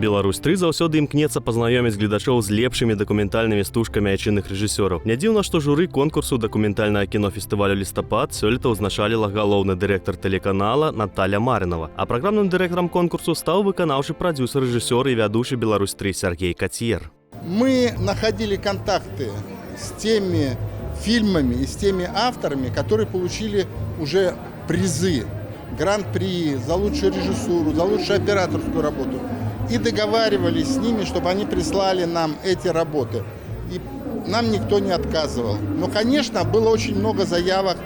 Беларусь-3 заўсёды імкнецца пазнаёміць гледачоў з лепшымі дакументальнымі стужкамі айчынных рэжысёраў. Не дзіўна, што журы конкурсу дакументальнага кінофестывалю «Лістапад» сёлета ўзначаліла галоўны дырэктар тэлеканала Наталя Марынова. А праграмным дырэктарам конкурсу стаў выканаўчы прадзюсер, рэжысёр і вядучы «Беларусь-3» Сергей Котьер. Мы находили контакты с теми фильмами и с теми авторами, которые получили уже призы, гран-при за лучшую режиссуру, за лучшую операторскую работу. И договаривались с ними, чтобы они прислали нам эти работы. И нам никто не отказывал. Но, конечно, было очень много заявок,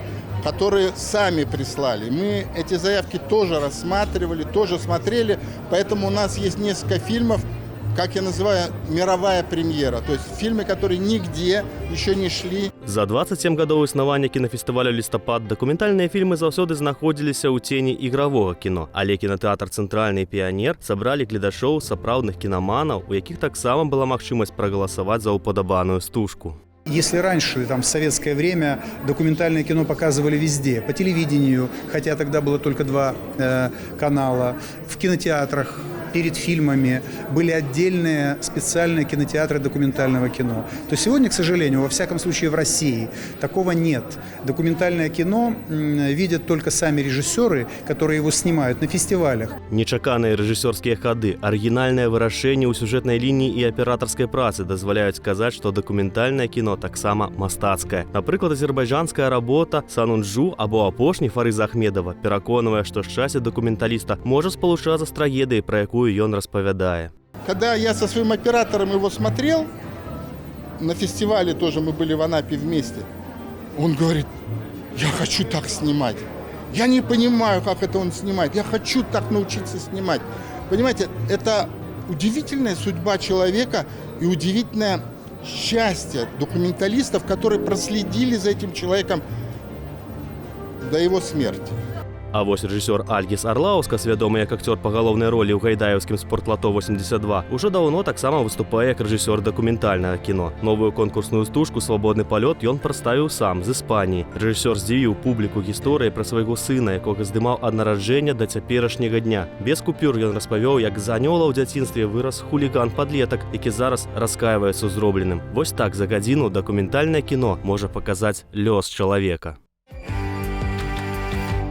которые сами прислали. Мы эти заявки тоже рассматривали, тоже смотрели. Поэтому у нас есть несколько фильмов, как я называю, мировая премьера. То есть фильмы, которые нигде еще не шли. За 27 гадоў існавання кінафестывалю «Лістапад» дакументальныя фільмы заўсёды знаходзіліся ў цені ігравога кіно. Але кінатэатр «Цэнтральны» і «Піянер» сабралі гледачоў сапраўдных кінаманаў, у якіх таксама была магчымасць прагаласаваць за уподобанную стужку. Если раньше, в советское время, документальное кино показывали везде, по телевидению, хотя тогда было только 2 канала, в кинотеатрах, перед фильмами были отдельные специальные кинотеатры документального кино, то сегодня, к сожалению, во всяком случае в России такого нет. Документальное кино видят только сами режиссеры, которые его снимают на фестивалях. Нечаканыя рэжысёрскія хады, арыгінальнае вырашэнне ў сюжэтнай лініі і аператарскай працы дазваляюць сказаць, што дакументальнае кіно таксама мастацкае. Напрыклад, азербайджанская работа «Санунджу» або апошні Фарыза Ахмедова пераконвае, што шчасце дакументаліста можа спалучацца з трагедыяй, пра якую ён распавядае. Когда я со своим оператором его смотрел, на фестивале тоже мы были в Анапе вместе, он говорит: я хочу так снимать. Я не понимаю, как это он снимает. Я хочу так научиться снимать. Понимаете, это удивительная судьба человека и удивительное счастье документалистов, которые проследили за этим человеком до его смерти. А вось рэжысёр Альгіс Арлаускас, вядомы як акцёр па галоўнай ролі ў гайдаеўскім «Спортлото 82», ужо даўно таксама выступае як рэжысёр дакументальнага кіно. Новую конкурсную стужку «Свабодны палёт» ён прадставіў сам з Іспаніі. Рэжысёр здзівіў публіку гісторыяй пра свайго сына, якога здымаў ад нараджэння да цяперашняга дня. Без купюр ён распавёў, як з анёла ў дзяцінстве вырас хуліган-падлетак, які зараз раскайваецца ў зробленым. Вось так за гадзіну дакументальнае кіно можа паказаць лёс чалавека.